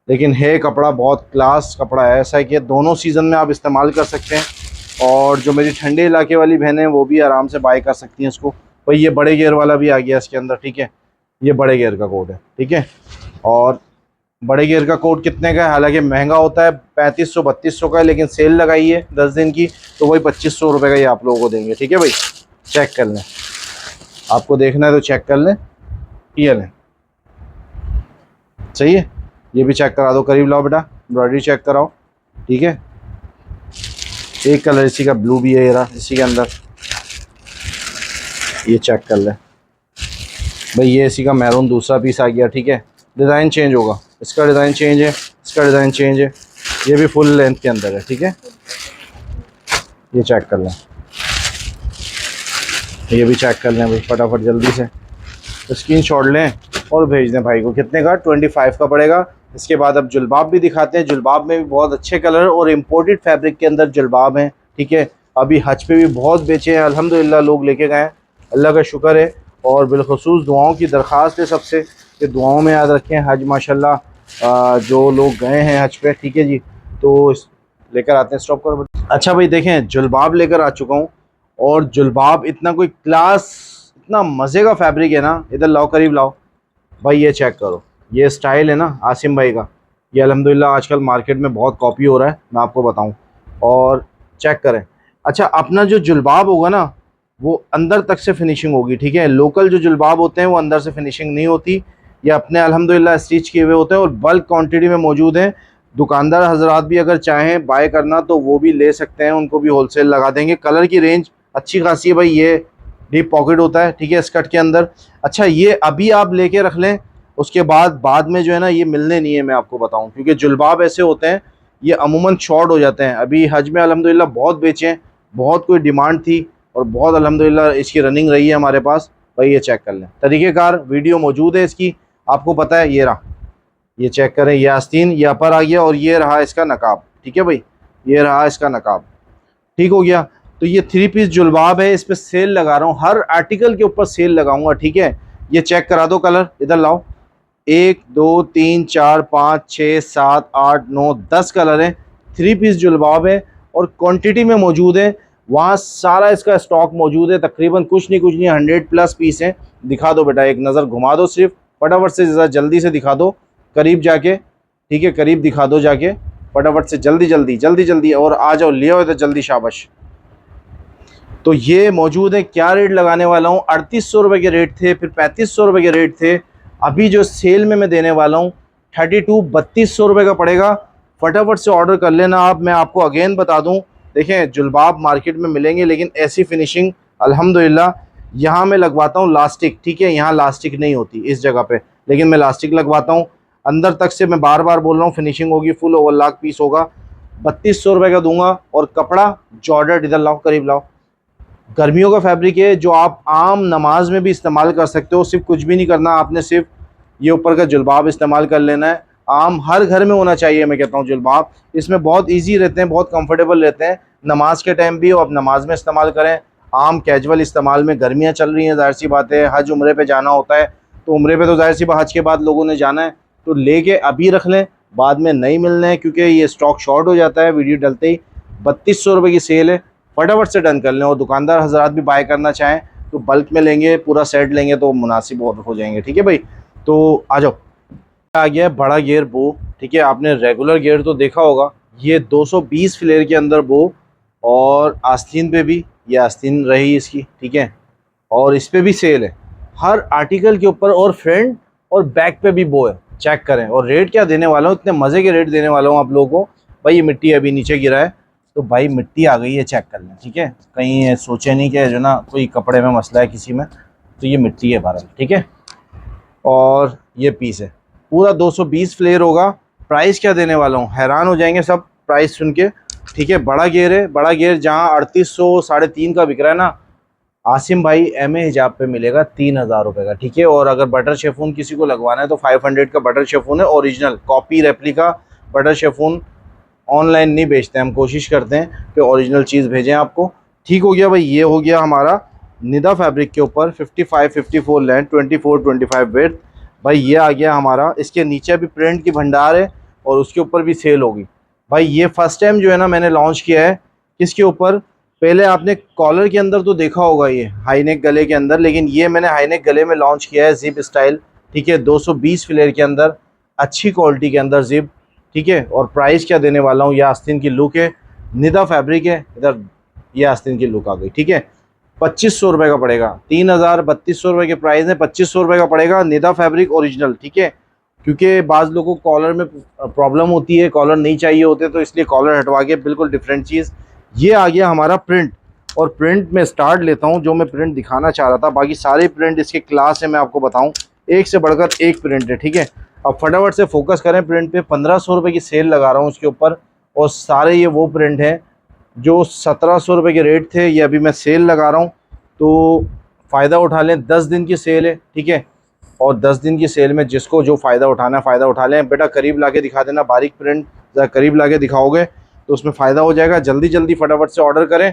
लेकिन है कपड़ा बहुत क्लास कपड़ा है, ऐसा है कि दोनों सीज़न में आप इस्तेमाल कर सकते हैं। और जो मेरी ठंडे इलाके वाली बहनें हैं वो भी आराम से बाय कर सकती हैं इसको। भाई ये बड़े गियर वाला भी आ गया इसके अंदर। ठीक है, ये बड़े गियर का कोड है। ठीक है, और बड़े गियर का कोड कितने का है, हालांकि महंगा होता है, 3500-3200 का है, लेकिन सेल लगाई है 10 दिन की, तो वही 2500 रुपये का ये आप लोगों को देंगे। ठीक है भाई, चेक कर लें, आपको देखना है तो चेक कर लें, ये लें, सही है। ये भी चेक करा दो, करीब लाओ बेटा, एम्ब्रॉयडरी चेक कराओ। ठीक है, एक कलर इसी का ब्लू भी है, ये रहा इसी के अंदर, ये चेक कर लें भाई, ये इसी का मैरून दूसरा पीस आ गया। ठीक है, डिज़ाइन चेंज होगा, इसका डिज़ाइन चेंज है, इसका डिज़ाइन चेंज है, ये भी फुल लेंथ के अंदर है। ठीक है, ये चेक कर लें, ये भी चेक कर लें भाई फटाफट जल्दी से, स्क्रीनशॉट लें और भेज दें भाई को। कितने का, 25 का पड़ेगा। इसके बाद अब जुलबाब भी दिखाते हैं, जुलबाब में भी बहुत अच्छे कलर और इम्पोर्टेड फैब्रिक के अंदर जुलबाब हैं। ठीक है, अभी हज पे भी बहुत बेचे हैं अल्हम्दुलिल्लाह, लोग लेके गए हैं, अल्लाह का शुक्र है। और बिलखसूस दुआओं की दरख्वास्त है सबसे कि दुआओं में याद रखें। हज माशाल्लाह जो लोग गए हैं हज पे, ठीक है जी, तो लेकर आते हैं, स्टॉप करो। अच्छा भाई देखें, जुलबाब लेकर आ चुका हूँ, और जुलबाब इतना कोई क्लास, इतना मज़े का फैब्रिक है ना, इधर लाओ, करीब लाओ भाई, ये चेक करो, ये स्टाइल है ना आसिम भाई का, ये अल्हम्दुलिल्लाह आजकल मार्केट में बहुत कॉपी हो रहा है, मैं आपको बताऊं। और चेक करें। अच्छा, अपना जो जुलबाब होगा ना वो अंदर तक से फिनिशिंग होगी, ठीक है। लोकल जो जुलबाब होते हैं वो अंदर से फिनिशिंग नहीं होती, ये अपने अल्हम्दुलिल्लाह स्टिच किए हुए होते हैं और बल्क क्वांटिटी में मौजूद हैं। दुकानदार हजरात भी अगर चाहें बाय करना तो वो भी ले सकते हैं, उनको भी होलसेल लगा देंगे। कलर की रेंज अच्छी खासी है भाई, ये डीप पॉकेट होता है, ठीक है, स्कर्ट के अंदर। अच्छा, ये अभी आप लेके रख लें, उसके बाद में जो है ना ये मिलने नहीं है, मैं आपको बताऊं, क्योंकि जुलबाब ऐसे होते हैं ये अमूमन शॉर्ट हो जाते हैं। अभी हज में अल्हम्दुलिल्लाह बहुत बेचे हैं, बहुत कोई डिमांड थी और बहुत अल्हम्दुलिल्लाह इसकी रनिंग रही है हमारे पास। भाई ये चेक कर लें, तरीक़ेकार वीडियो मौजूद है इसकी, आपको पता है। ये रहा, ये चेक करें, ये आस्तीन, ये अपर आ गया और ये रहा इसका नकाब, ठीक है भाई, ये रहा इसका नकाब, ठीक हो गया। तो ये 3 पीस जुलबाब है, इस पर सेल लगा रहा हूँ, हर आर्टिकल के ऊपर सेल लगाऊंगा, ठीक है। ये चेक करा दो कलर, इधर लाओ। 1 2 3 4 5 6 7 8 9 10 कलर हैं, 3 पीस जुलबाब है और क्वांटिटी में मौजूद है। वहाँ सारा इसका स्टॉक मौजूद है, तकरीबन कुछ नहीं 100+ पीस हैं। दिखा दो बेटा, एक नज़र घुमा दो, सिर्फ फटाफट से ज़रा जल्दी से दिखा दो, करीब जाके, ठीक है, करीब दिखा दो जाके, फटाफट से, जल्दी जल्दी जल्दी जल्दी, और आ जाओ, ले आओ इधर जल्दी, शाबाश। तो ये मौजूद है। क्या रेट लगाने वाला हूँ, 3800 रुपये के रेट थे, फिर 3500 रुपये के रेट थे, अभी जो सेल में मैं देने वाला हूँ 3200 रुपये का पड़ेगा। फटाफट से ऑर्डर कर लेना आप। मैं आपको अगेन बता दूँ, देखें जुलबाब मार्केट में मिलेंगे लेकिन ऐसी फिनिशिंग अल्हम्दुलिल्लाह यहाँ मैं लगवाता हूँ लास्टिक, ठीक है, यहाँ लास्टिक नहीं होती इस जगह पे, लेकिन मैं लास्टिक लगवाता हूँ अंदर तक से। मैं बार बार बोल रहा हूँ, फिनिशिंग होगी, फुल ओवरलॉक पीस होगा, 3200 रुपये का दूंगा। और कपड़ा जॉर्जेट, इधर लाओ, करीब लाओ, गर्मियों का फैब्रिक है जो आप आम नमाज में भी इस्तेमाल कर सकते हो। सिर्फ कुछ भी नहीं करना आपने, सिर्फ ये ऊपर का जुलबाब इस्तेमाल कर लेना है। आम हर घर में होना चाहिए, मैं कहता हूँ जुलबाब, इसमें बहुत इजी रहते हैं, बहुत कंफर्टेबल रहते हैं, नमाज के टाइम भी हो, आप नमाज में इस्तेमाल करें, आम कैजुअल इस्तेमाल में। गर्मियाँ चल रही हैं, ज़ाहिर सी बात है, हज उम्रे पे जाना होता है, तो उम्रे पे तो ज़ाहिर सी बात हज के बाद लोगों ने जाना है, तो लेके अभी रख लें, बाद में नहीं मिलने हैं, क्योंकि ये स्टॉक शॉर्ट हो जाता है वीडियो डलते ही। 3200 रुपये की सेल है, फटाफट से डन कर लें। और दुकानदार हजरात भी बाय करना चाहें तो बल्क में लेंगे, पूरा सेट लेंगे तो मुनासिब और हो जाएंगे, ठीक है भाई। तो आ जाओ, आ गया है बड़ा गियर बो, ठीक है। आपने रेगुलर गियर तो देखा होगा, ये 220 फ्लेयर के अंदर बो, और आस्तीन पे भी ये आस्तीन रही इसकी, ठीक है, और इस पे भी सेल है हर आर्टिकल के ऊपर, और फ्रंट और बैक पे भी बो है, चेक करें। और रेट क्या देने वाला हूँ, इतने मज़े के रेट देने वाला हूँ आप लोगों को। भाई ये मिट्टी अभी नीचे गिरा है, तो भाई मिट्टी आ गई है, चेक कर लें, ठीक है, कहीं सोचे नहीं कि जो ना कोई कपड़े में मसला है किसी में, तो ये मिट्टी है बहरहाल, ठीक है। और ये पीस है, पूरा 220 फ्लेयर होगा। प्राइस क्या देने वाला हूँ, हैरान हो जाएंगे सब प्राइस सुन के, ठीक है। बड़ा गेयर है, बड़ा गेयर जहाँ 3800 3.5 का बिक रहा है ना, आसिम भाई MA हिजाब पे मिलेगा 3000 रुपये का, ठीक है। और अगर बटर शेफून किसी को लगवाना है तो 500 का बटर शेफून है, original copy replica butter chiffon online नहीं बेचते, हम कोशिश करते हैं कि ओरिजिनल चीज़ भेजें आपको, ठीक हो गया भाई। ये हो गया हमारा निदा फैब्रिक के ऊपर 55-54 लेंथ, 24-25 वेथ। भाई ये आ गया हमारा, इसके नीचे भी प्रिंट की भंडार है और उसके ऊपर भी सेल होगी। भाई ये फर्स्ट टाइम जो है ना मैंने लॉन्च किया है, किसके ऊपर, पहले आपने कॉलर के अंदर तो देखा होगा ये हाई नेक गले के अंदर, लेकिन ये मैंने हाई नेक गले में लॉन्च किया है जिप स्टाइल, ठीक है, 220 फ्लेयर के अंदर, अच्छी क्वालिटी के अंदर जिप, ठीक है। और प्राइस क्या देने वाला हूँ, ये आस्तीन की लुक है, निदा फैब्रिक है, इधर ये आस्तीन की लुक आ गई, ठीक है। 2500 रुपये का पड़ेगा, 3200 रुपये के प्राइस है, 2500 रुपये का पड़ेगा, निदा फैब्रिक ओरिजिनल, ठीक है। क्योंकि बाज़ लोगों को कॉलर में प्रॉब्लम होती है, कॉलर नहीं चाहिए होते, तो इसलिए कॉलर हटवा के बिल्कुल डिफरेंट चीज़। ये आ गया हमारा प्रिंट, और प्रिंट में स्टार्ट लेता हूँ, जो मैं प्रिंट दिखाना चाह रहा था, बाकी सारे प्रिंट इसके क्लास है, मैं आपको बताऊँ, एक से बढ़कर एक प्रिंट है, ठीक है। अब फटाफट से फोकस करें प्रिंट पे, 1500 रुपये की सेल लगा रहा हूँ उसके ऊपर, और सारे ये वो प्रिंट हैं जो 1700 रुपये के रेट थे, ये अभी मैं सेल लगा रहा हूँ, तो फ़ायदा उठा लें। 10 दिन की सेल है, ठीक है, और 10 दिन की सेल में जिसको जो फ़ायदा उठाना है फ़ायदा उठा लें। बेटा करीब ला के दिखा देना, बारीक प्रिंट ज़रा करीब ला के दिखाओगे तो उसमें फ़ायदा हो जाएगा। जल्दी जल्दी फटाफट से ऑर्डर करें,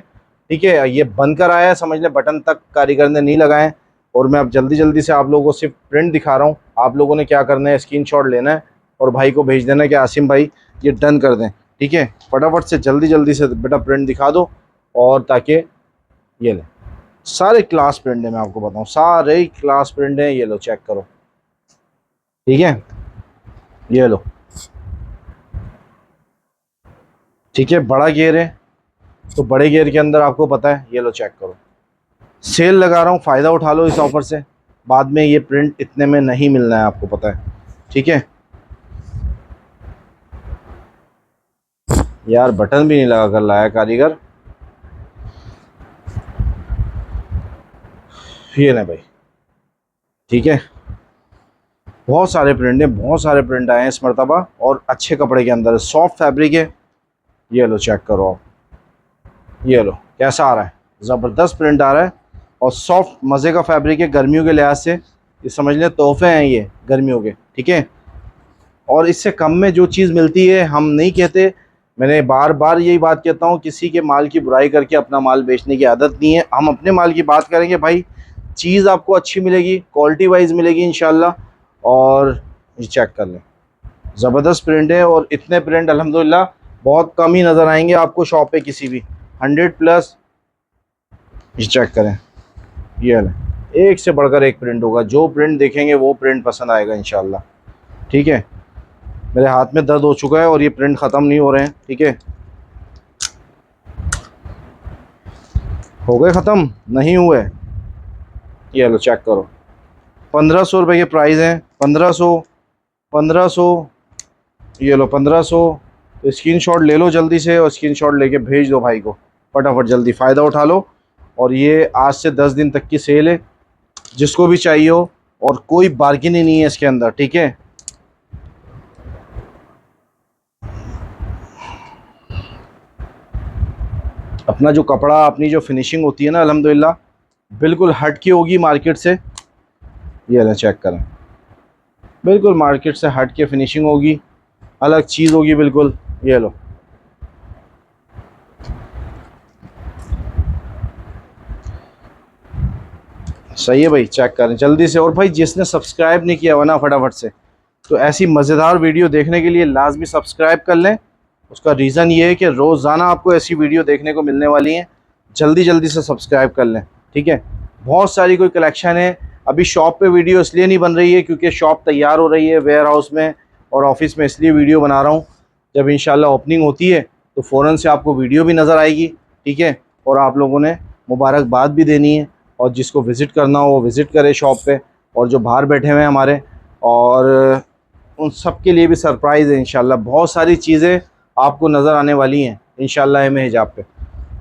ठीक है। ये बनकर आया है, समझ लें बटन तक कारीगर ने नहीं लगाए, और मैं अब जल्दी जल्दी से आप लोगों को सिर्फ प्रिंट दिखा रहा हूँ। आप लोगों ने क्या करना है, स्क्रीनशॉट लेना है और भाई को भेज देना है कि आसिम भाई ये डन कर दें, ठीक है। फटाफट से जल्दी जल्दी से बेटा प्रिंट दिखा दो, और ताकि ये लें, सारे क्लास प्रिंट है, मैं आपको बताऊँ सारे ही क्लास प्रिंट है। ये लो चेक करो, ठीक है, ये लो, ठीक है, बड़ा घेर है, तो बड़े गियर के अंदर आपको पता है, ये लो चेक करो, सेल लगा रहा हूँ, फ़ायदा उठा लो इस ऑफ़र से। बाद में ये प्रिंट इतने में नहीं मिलना है, आपको पता है, ठीक है। यार बटन भी नहीं लगा कर लाया कारीगर, ये ना भाई, ठीक है। बहुत सारे प्रिंट हैं, बहुत सारे प्रिंट आए हैं इस मरतबा, और अच्छे कपड़े के अंदर, सॉफ्ट फैब्रिक है। ये लो चेक करो आप, ये लो कैसा आ रहा है, ज़बरदस्त प्रिंट आ रहा है और सॉफ्ट मज़े का फैब्रिक है। गर्मियों के लिहाज से ये समझ लें तोहफे हैं ये गर्मियों के, ठीक है। और इससे कम में जो चीज़ मिलती है हम नहीं कहते, मैंने बार बार यही बात कहता हूँ, किसी के माल की बुराई करके अपना माल बेचने की आदत नहीं है। हम अपने माल की बात करेंगे भाई, चीज़ आपको अच्छी मिलेगी, क्वालिटी वाइज मिलेगी इंशाल्लाह। और ये चेक कर लें, ज़बरदस्त प्रिंट है, और इतने प्रिंट अल्हम्दुलिल्लाह बहुत कम ही नज़र आएंगे आपको शॉप पे किसी भी, 100+। ये चेक करें, ये लें, एक से बढ़कर एक प्रिंट होगा, जो प्रिंट देखेंगे वो प्रिंट पसंद आएगा इंशाल्लाह, ठीक है। मेरे हाथ में दर्द हो चुका है और ये प्रिंट ख़त्म नहीं हो रहे हैं, ठीक है। हो गए ख़त्म, नहीं हुए। ये लो चेक करो, 1500 रुपये के प्राइस हैं, 1500, 1500, ये लो 1500। तो स्क्रीनशॉट ले लो जल्दी से, और स्क्रीनशॉट लेके भेज दो भाई को फटाफट, जल्दी फ़ायदा उठा लो। और ये आज से 10 दिन तक की सेल है, जिसको भी चाहिए हो, और कोई बार्गेनिंग नहीं है इसके अंदर, ठीक है। अपना जो कपड़ा, अपनी जो फिनिशिंग होती है ना, अल्हम्दुलिल्लाह बिल्कुल हट की होगी मार्केट से। ये ना चेक करें, बिल्कुल मार्केट से हट के फिनिशिंग होगी, अलग चीज़ होगी बिल्कुल। ये लो, सही है भाई, चेक करें जल्दी से। और भाई जिसने सब्सक्राइब नहीं किया हुआ ना, फटाफट से, तो ऐसी मज़ेदार वीडियो देखने के लिए लाजमी सब्सक्राइब कर लें। उसका रीज़न ये है कि रोज़ाना आपको ऐसी वीडियो देखने को मिलने वाली हैं, जल्दी जल्दी से सब्सक्राइब कर लें, ठीक है। बहुत सारी कोई कलेक्शन है, अभी शॉप पे वीडियो इसलिए नहीं बन रही है क्योंकि शॉप तैयार हो रही है वेयर हाउस में और ऑफिस में, इसलिए वीडियो बना रहा हूँ। जब इंशाल्लाह ओपनिंग होती है तो फ़ौरन से आपको वीडियो भी नज़र आएगी, ठीक है। और आप लोगों ने मुबारकबाद भी देनी है, और जिसको विज़िट करना हो वो विज़िट करे शॉप पे, और जो बाहर बैठे हुए हैं हमारे, और उन सब के लिए भी सरप्राइज़ है इंशाल्लाह। बहुत सारी चीज़ें आपको नज़र आने वाली हैं इंशाल्लाह एम हिजाब पे,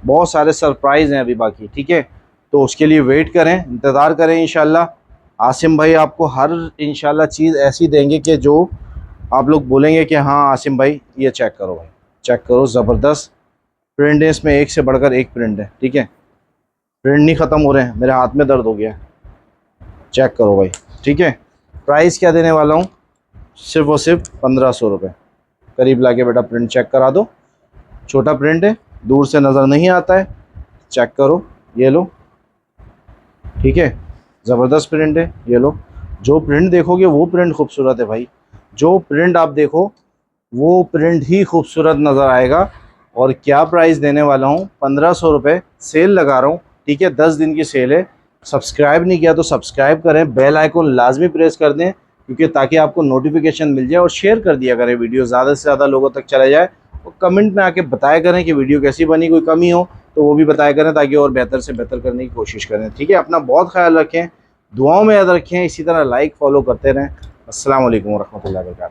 बहुत सारे सरप्राइज़ हैं अभी बाकी, ठीक है। तो उसके लिए वेट करें, इंतज़ार करें इंशाल्लाह। आसिम भाई आपको हर इंशाल्लाह चीज़ ऐसी देंगे कि जो आप लोग बोलेंगे कि हाँ आसिम भाई, ये चेक करो भाई, चेक करो, ज़बरदस्त प्रिंट है इसमें, एक से बढ़कर एक प्रिंट है, ठीक है। प्रिंट नहीं ख़त्म हो रहे हैं, मेरे हाथ में दर्द हो गया, चेक करो भाई, ठीक है। प्राइस क्या देने वाला हूँ, सिर्फ़ और सिर्फ 1500 रुपये। करीब लाके बेटा प्रिंट चेक करा दो, छोटा प्रिंट है, दूर से नज़र नहीं आता है, चेक करो, ये लो, ठीक है। ज़बरदस्त प्रिंट है, ये लो। जो प्रिंट देखोगे वो प्रिंट खूबसूरत है भाई, जो प्रिंट आप देखो वो प्रिंट ही खूबसूरत नज़र आएगा। और क्या प्राइस देने वाला हूँ, 1500 रुपये, सेल लगा रहा हूँ, ठीक है। 10 दिन की सेल है। सब्सक्राइब नहीं किया तो सब्सक्राइब करें, बेल आइकन लाजमी प्रेस कर दें, क्योंकि ताकि आपको नोटिफिकेशन मिल जाए। और शेयर कर दिया करें, वीडियो ज़्यादा से ज़्यादा लोगों तक चला जाए। और कमेंट में आके बताया करें कि वीडियो कैसी बनी, कोई कमी हो तो वो भी बताया करें, ताकि और बेहतर से बेहतर करने की कोशिश करें, ठीक है। अपना बहुत ख्याल रखें, दुआओं में याद रखें, इसी तरह लाइक फॉलो करते रहें। अस्सलाम वालेकुम रहमतुल्लाहि व बरकातहू।